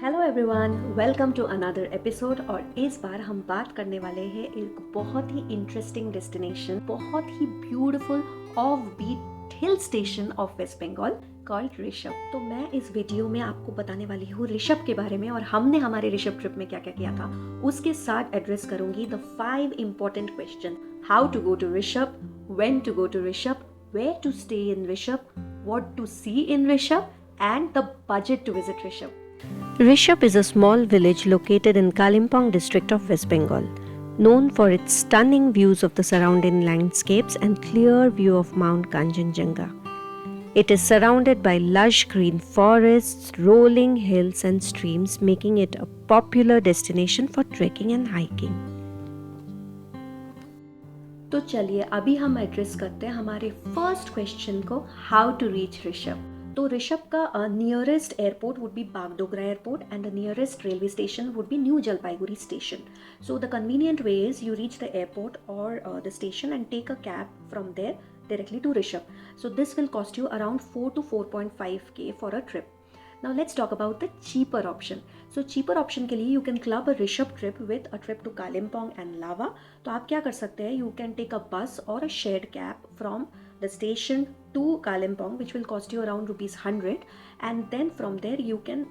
Hello everyone, welcome to another episode. और इस बार हम बात करने वाले हैं एक बहुत ही इंटरेस्टिंग डेस्टिनेशन, बहुत ही beautiful off beat hill station of West Bengal called Rishabh. तो मैं इस वीडियो में आपको बताने वाली हूँ ऋषभ के बारे में और हमने हमारे ऋषभ ट्रिप में क्या क्या किया था। उसके साथ एड्रेस करूंगी the 5 important question: how to go to Rishop, when to go to Rishop, where to stay in Rishop, what to see in Rishop and the budget to visit Rishabh. Rishabh is a small village located in Kalimpong district of West Bengal, known for its stunning views of the surrounding landscapes and clear view of Mount Kanchenjunga. It is surrounded by lush green forests, rolling hills and streams, making it a popular destination for trekking and hiking. तो चलिए अभी हम address करते हैं हमारे first question को, how to reach Rishabh. तो ऋषभ का nearest airport would be Bagdogra airport and the nearest railway station would be New Jalpaiguri station. So the convenient way is you reach the airport और the station and take a cab from there directly to Rishabh. So this will cost you around 4 to 4.5k for a trip. Now let's talk about the cheaper option. So cheaper option के लिए you can club a Rishabh trip with a trip to Kalimpong and Lava. तो आप क्या कर सकते हैं, you can take a bus or a shared cab from the station to Kalimpong, which will cost you around ₹100, and then from there you can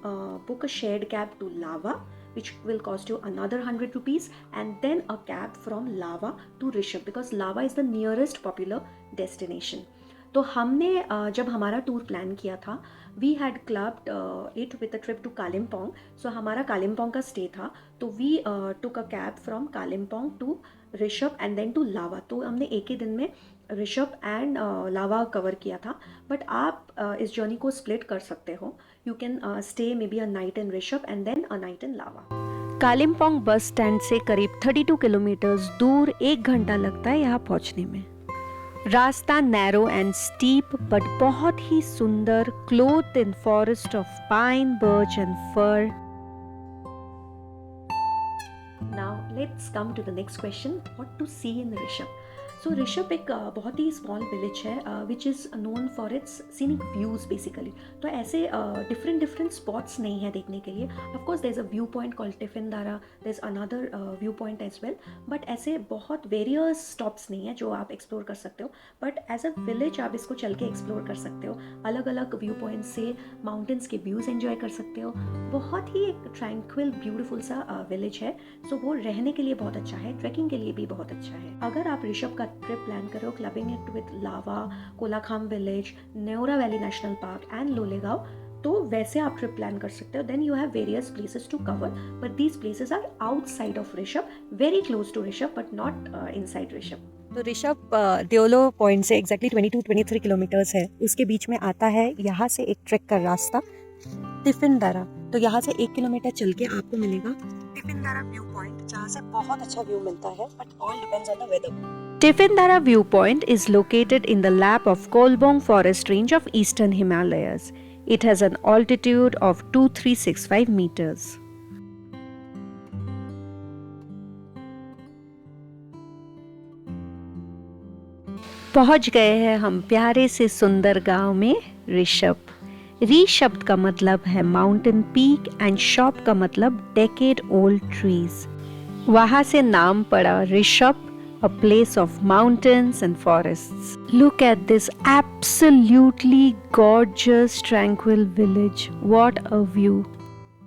book a shared cab to Lava, which will cost you another ₹100, and then a cab from Lava to Rishabh, because Lava is the nearest popular destination. तो हमने जब हमारा tour plan किया था, we had clubbed it with a trip to Kalimpong. So हमारा कालिम्पोंग का stay था, तो we took a cab from Kalimpong to Rishabh and then to Lava. तो हमने एक ही दिन में ऋषभ एंड लावा कवर किया था. बट आप इस जर्नी को स्प्लिट कर सकते हो. You can stay maybe a night in Rishop and then a night in Lava. Kalimpong bus stand से करीब 32 किलोमीटर दूर 1 घंटा लगता है यहाँ पहुँचने में. रास्ता नैरो एंड स्टीप बट बहुत ही सुंदर, cloth in forest of pine, birch and fir. Now let's come to the next question, what to see in Rishabh. So Rishabh एक बहुत ही स्मॉल विलेज है which is known for its scenic views basically. तो ऐसे different spots नहीं है देखने के लिए. Of course there is a view point called Tiffindara, there is another view point as well, but ऐसे बहुत वेरियस स्टॉप्स नहीं है जो आप एक्सप्लोर कर सकते हो. बट एज अ विलेज आप इसको चल के एक्सप्लोर कर सकते हो. अलग अलग व्यू पॉइंट से माउंटेन्स के व्यूज़ एंजॉय कर सकते हो. बहुत ही एक ट्रैंक्विल ब्यूटीफुल सा विलेज है. सो वो रहने के लिए बहुत अच्छा है, ट्रैकिंग के लिए भी बहुत अच्छा है. अगर आप ऋषभ का ट्रिप प्लान करो clubbing it with Lava, Kolakham village, Neora valley national park and Lolegaon, तो वैसे आप ट्रिप प्लान कर सकते हो. Then you have various places to cover, but these places are outside of Rishabh, very close to Rishabh but not inside Rishabh. तो Rishabh Deolo point से exactly 22-23 kilometres है. उसके बीच में आता है यहाँ से एक ट्रैक का रास्ता टिफिनदारा. तो यहाँ से 1 किलोमीटर चल के आपको मिलेगा टिफिनदारा व्यू पॉइंट, जहाँ से बहुत अच्छा व्यू मिलता है, but all depends on the weather. Tifindara viewpoint is located in the lap of Kolbong forest range of eastern Himalayas. It has an altitude of 2365 meters. पहुंच गए हैं हम प्यारे से सुंदर गांव में ऋषभ. री शब्द का मतलब है माउंटेन पीक एंड शॉप का मतलब डेकेड ओल्ड ट्रीज. वहां से नाम पड़ा Rishabh, a place of mountains and forests. Look at this absolutely gorgeous, tranquil village. What a view.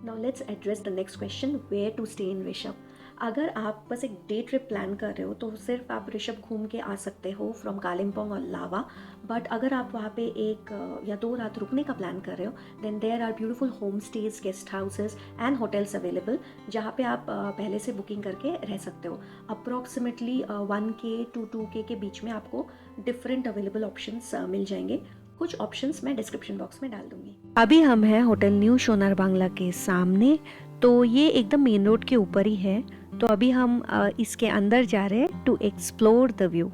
Now let's address the next question, where to stay in Rishabh. अगर आप बस एक डे ट्रिप प्लान कर रहे हो तो सिर्फ आप ऋषभ घूम के आ सकते हो फ्रॉम कालिम्पोंग और लावा. बट अगर आप वहाँ पे 1 या 2 रात रुकने का प्लान कर रहे हो, then there are beautiful home stays, guest houses and hotels available, जहाँ पे आप पहले से बुकिंग करके रह सकते हो. अप्रॉक्सीमेटली 1K to 2K के बीच में आपको डिफरेंट अवेलेबल ऑप्शंस मिल जाएंगे. कुछ ऑप्शंस मैं डिस्क्रिप्शन बॉक्स में डाल दूंगी. अभी हम हैं होटल न्यू सोनार बांग्ला के सामने. तो ये एकदम मेन रोड के ऊपर ही है. तो अभी हम इसके अंदर जा रहे हैं टू एक्सप्लोर द व्यू.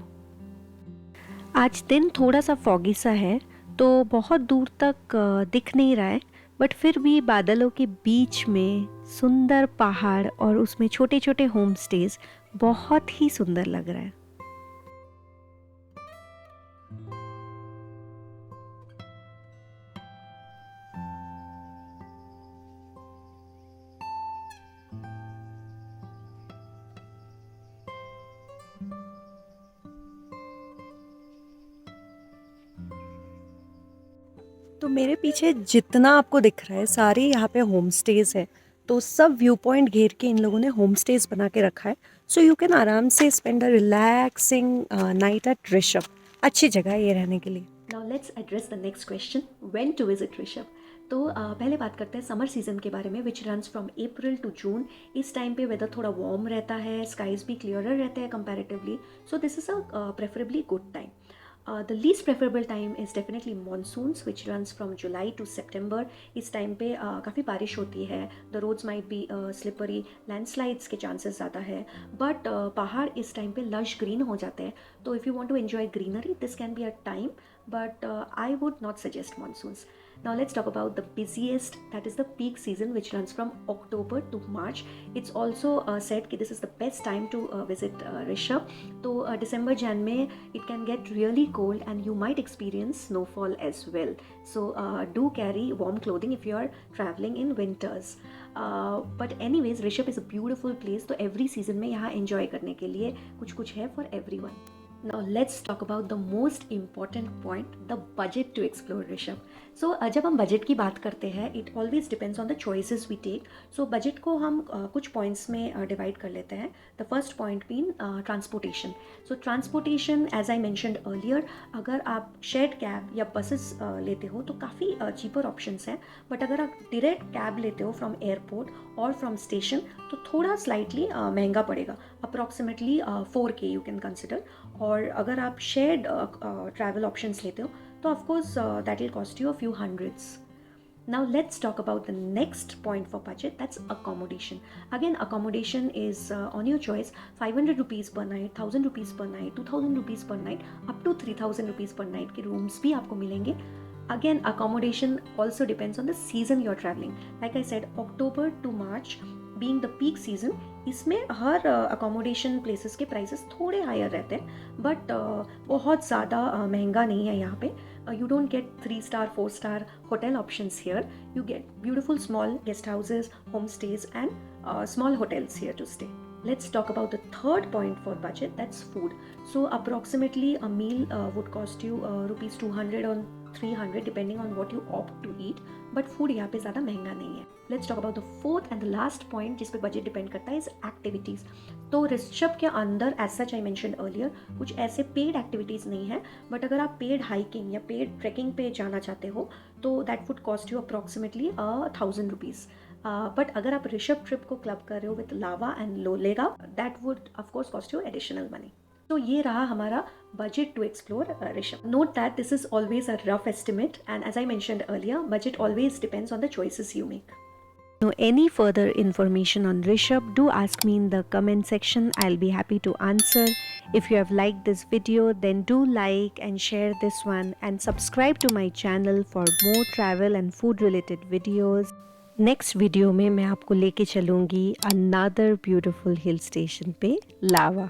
आज दिन थोड़ा सा फॉगी सा है, तो बहुत दूर तक दिख नहीं रहा है, बट फिर भी बादलों के बीच में सुंदर पहाड़ और उसमें छोटे छोटे होम स्टेज बहुत ही सुंदर लग रहा है. तो मेरे पीछे जितना आपको दिख रहा है सारे यहाँ पे होम स्टेज है, तो सब व्यू पॉइंट घेर के इन लोगों ने होम स्टेज बना के रखा है, सो यू कैन आराम से spend a relaxing night at Rishop. अच्छी जगह है ये रहने के लिए। Now let's address the next question, when to visit Rishabh. तो पहले बात करते हैं समर सीज़न के बारे में, which runs from April to June. इस टाइम पे वेदर थोड़ा वार्म रहता है, स्काइज भी क्लियरर रहते हैं comparatively, so this is a preferably good time. The least preferable time is definitely monsoons, which runs from July to September. इस time पे काफ़ी बारिश होती है, the roads might be slippery, landslides के chances ज़्यादा है, but पहाड़ इस टाइम पे lush green हो जाते हैं, तो if you want to enjoy greenery, this can be a time, but I would not suggest monsoons. Now let's talk about the busiest, that is the peak season, which runs from October to March. It's also said that this is the best time to visit Rishabh. तो December Jan में it can get really cold and you might experience snowfall as well. So do carry warm clothing if you are traveling in winters. But anyways, Rishabh is a beautiful place. तो every season में यहाँ enjoy करने के लिए कुछ है for everyone. Now let's talk about the most important point, the budget to explore Rishabh. So जब हम बजट की बात करते हैं, it always depends on the choices we take. So budget को हम कुछ पॉइंट्स में डिवाइड कर लेते हैं. The first point being transportation. So transportation, as I mentioned earlier, अगर आप शेयर्ड कैब या बसेस लेते हो तो काफ़ी चीपर ऑप्शंस हैं, बट अगर आप डायरेक्ट कैब लेते हो फ्रॉम एयरपोर्ट और फ्रॉम स्टेशन तो थोड़ा स्लाइटली महंगा पड़ेगा, approximately 4K you can consider. और अगर आप शेयर्ड ट्रैवल ऑप्शंस लेते हो तो of course that will cost you a few hundreds. Now let's talk about the next point for budget, that's accommodation. Again, accommodation is on your choice, 500 rupees per night, 1000 rupees per night, 2000 rupees per night, up to 3000 rupees per night के rooms भी आपको मिलेंगे। Again, accommodation also depends on the season you're traveling. Like I said, October to March being the peak season, इसमें हर accommodation places के prices थोड़े higher रहते हैं, but बहुत ज़्यादा महंगा नहीं है यहाँ पे। You don't get 3-star, 4-star hotel options here. You get beautiful small guest houses, homestays and small hotels here to stay. Let's talk about the third point for budget, that's food. So approximately a meal would cost you rupees 200 or 300 depending on what you opt to eat, but food यहाँ पे ज़्यादा महंगा नहीं है। Let's talk about the fourth and the last point जिस पे budget depend करता है is activities. तो ऋषभ के अंदर as such I mentioned earlier कुछ ऐसे paid activities नहीं है, but अगर आप paid hiking या paid trekking पे जाना चाहते हो तो that would cost you approximately 1000 rupees. But अगर आप ऋषभ ट्रिप को क्लब कर रहे हो with Lava and Lolegaon, that would of course cost you additional money. तो ये रहा हमारा budget to explore Rishabh. Note that this is always a rough estimate, and as I mentioned earlier, budget always depends on the choices you make. Know any further information on Rishabh, do ask me in the comment section. I'll be happy to answer. If you have liked this video, then do like and share this one and subscribe to my channel for more travel and food related videos. Next video में मैं आपको लेके चलूँगी another beautiful hill station पे, लावा।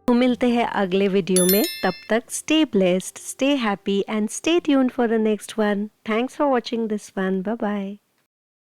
तो मिलते हैं अगले वीडियो में, तब तक stay blessed, stay happy and stay tuned for the next one. Thanks for watching this one, bye bye.